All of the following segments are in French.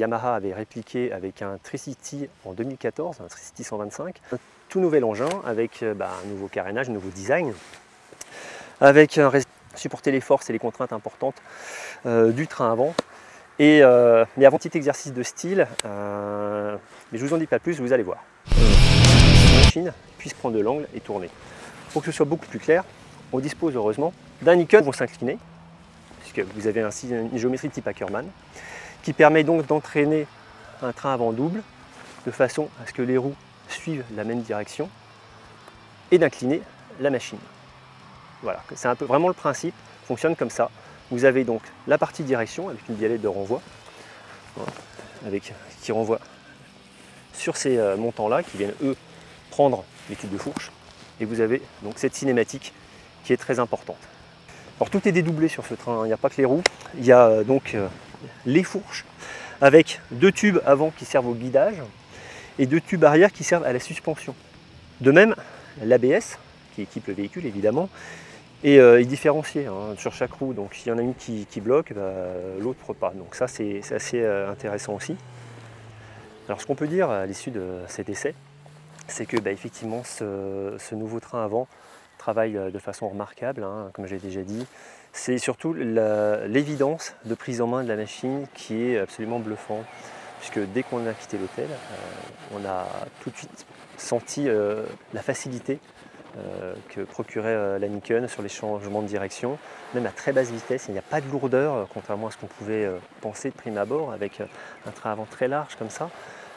Yamaha avait répliqué avec un Tricity en 2014, un Tricity 125. Un tout nouvel engin avec un nouveau carénage, un nouveau design, avec un supporter les forces et les contraintes importantes du train avant. Mais avant, petit exercice de style, mais je vous en dis pas plus, vous allez voir. La machine puisse prendre de l'angle et tourner. Pour que ce soit beaucoup plus clair, on dispose heureusement d'un Nikon pour s'incliner, puisque vous avez ainsi une géométrie type Ackermann, qui permet donc d'entraîner un train avant double, de façon à ce que les roues suivent la même direction, et d'incliner la machine. Voilà, c'est un peu vraiment le principe, fonctionne comme ça. Vous avez donc la partie direction avec une biellette de renvoi, qui renvoie sur ces montants-là, qui viennent eux prendre les tubes de fourche. Et vous avez donc cette cinématique qui est très importante. Alors tout est dédoublé sur ce train, il n'y a pas que les roues, il y a donc les fourches avec 2 tubes avant qui servent au guidage et 2 tubes arrière qui servent à la suspension. De même, l'ABS qui équipe le véhicule évidemment est différencié sur chaque roue, donc s'il y en a une qui bloque, l'autre pas. Donc ça c'est assez intéressant aussi. Alors ce qu'on peut dire à l'issue de cet essai, c'est que effectivement ce nouveau train avant travaille de façon remarquable, comme j'ai déjà dit. C'est surtout l'évidence de prise en main de la machine qui est absolument bluffant, puisque dès qu'on a quitté l'hôtel, on a tout de suite senti la facilité que procurait la Nikon sur les changements de direction, même à très basse vitesse. Il n'y a pas de lourdeur, contrairement à ce qu'on pouvait penser de prime abord, avec un train avant très large comme ça.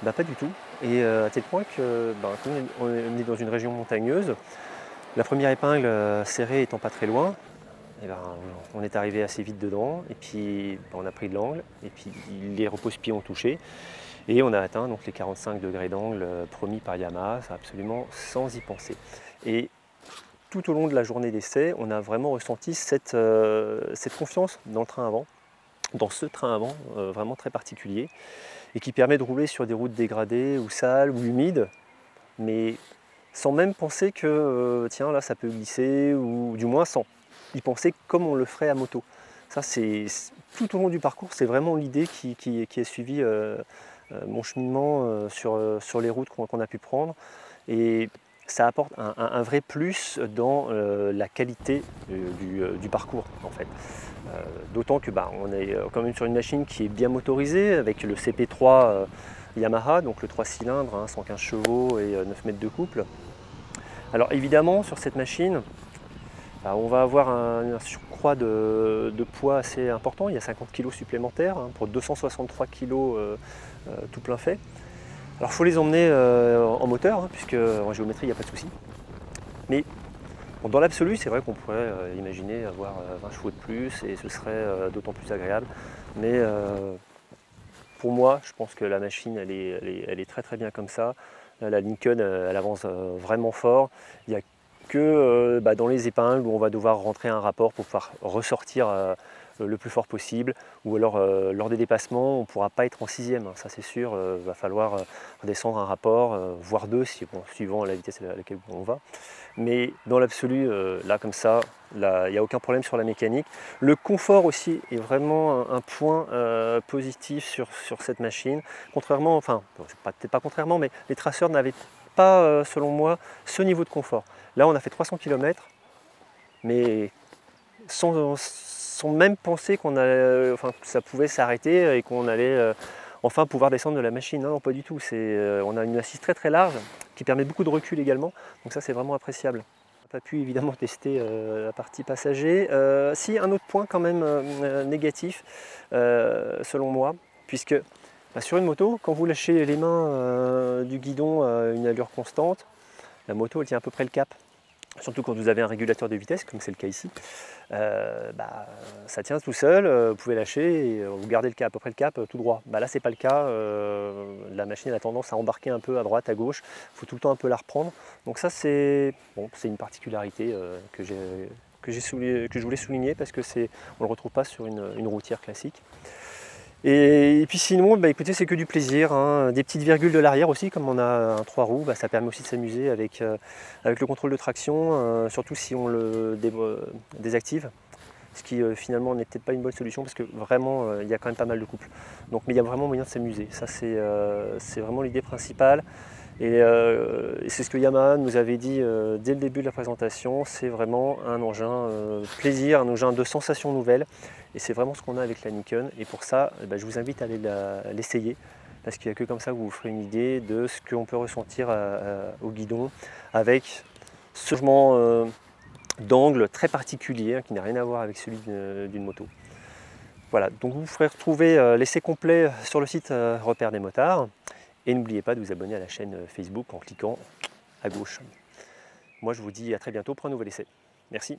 Pas du tout, et à tel point que comme on est dans une région montagneuse, la première épingle serrée étant pas très loin, on est arrivé assez vite dedans, et puis on a pris de l'angle, et puis les repose-pieds ont touché, et on a atteint donc les 45 degrés d'angle promis par Yamaha, absolument sans y penser. Et tout au long de la journée d'essai, on a vraiment ressenti cette confiance dans le train avant, dans ce train avant vraiment très particulier, et qui permet de rouler sur des routes dégradées ou sales ou humides, mais sans même penser que tiens là ça peut glisser, ou du moins sans y penser comme on le ferait à moto. Ça c'est tout au long du parcours, c'est vraiment l'idée qui a suivi mon cheminement sur les routes qu'on a pu prendre, et ça apporte un vrai plus dans la qualité du parcours en fait. D'autant que on est quand même sur une machine qui est bien motorisée avec le CP3 Yamaha, donc le 3 cylindres, 115 chevaux et 9 mètres de couple. Alors évidemment sur cette machine, on va avoir un surcroît de poids assez important, il y a 50 kg supplémentaires pour 263 kg tout plein fait. Alors il faut les emmener en moteur, puisque en géométrie il n'y a pas de souci. Mais dans l'absolu, c'est vrai qu'on pourrait imaginer avoir 20 chevaux de plus et ce serait d'autant plus agréable. Mais pour moi, je pense que la machine, elle est très très bien comme ça. La Nikon, elle avance vraiment fort. Il n'y a que dans les épingles où on va devoir rentrer un rapport pour pouvoir ressortir le plus fort possible, ou alors lors des dépassements on ne pourra pas être en 6e, ça c'est sûr, va falloir redescendre un rapport, voire 2 suivant la vitesse à laquelle on va. Mais dans l'absolu, là comme ça, il n'y a aucun problème sur la mécanique. Le confort aussi est vraiment un point positif sur cette machine, contrairement, enfin peut-être pas contrairement, mais les traceurs n'avaient pas selon moi ce niveau de confort. Là on a fait 300 km, mais sans même penser que ça pouvait s'arrêter et qu'on allait enfin pouvoir descendre de la machine. Non, pas du tout. On a une assise très très large qui permet beaucoup de recul également, donc ça c'est vraiment appréciable. On n'a pas pu évidemment tester la partie passager. Si, un autre point quand même négatif selon moi, puisque sur une moto, quand vous lâchez les mains du guidon à une allure constante, la moto elle tient à peu près le cap. Surtout quand vous avez un régulateur de vitesse, comme c'est le cas ici, ça tient tout seul, vous pouvez lâcher et vous gardez le cap, à peu près le cap tout droit. Là c'est pas le cas, la machine a tendance à embarquer un peu à droite, à gauche, il faut tout le temps un peu la reprendre. Donc ça c'est une particularité que je voulais souligner parce que on ne le retrouve pas sur une routière classique. Et puis sinon, écoutez, c'est que du plaisir, des petites virgules de l'arrière aussi, comme on a un 3 roues, ça permet aussi de s'amuser avec le contrôle de traction, surtout si on le désactive. ce qui finalement n'est peut-être pas une bonne solution parce que vraiment il y a quand même pas mal de couples. Donc, mais il y a vraiment moyen de s'amuser, ça c'est vraiment l'idée principale. Et c'est ce que Yamaha nous avait dit dès le début de la présentation, c'est vraiment un engin plaisir, un engin de sensations nouvelles. Et c'est vraiment ce qu'on a avec la Nikon. Et pour ça, je vous invite à aller l'essayer, parce qu'il n'y a que comme ça que vous vous ferez une idée de ce qu'on peut ressentir au guidon avec ce changement d'angle très particulier, qui n'a rien à voir avec celui d'une moto. Voilà, donc vous ferez retrouver l'essai complet sur le site Repère des motards. Et n'oubliez pas de vous abonner à la chaîne Facebook en cliquant à gauche. Moi je vous dis à très bientôt pour un nouvel essai. Merci.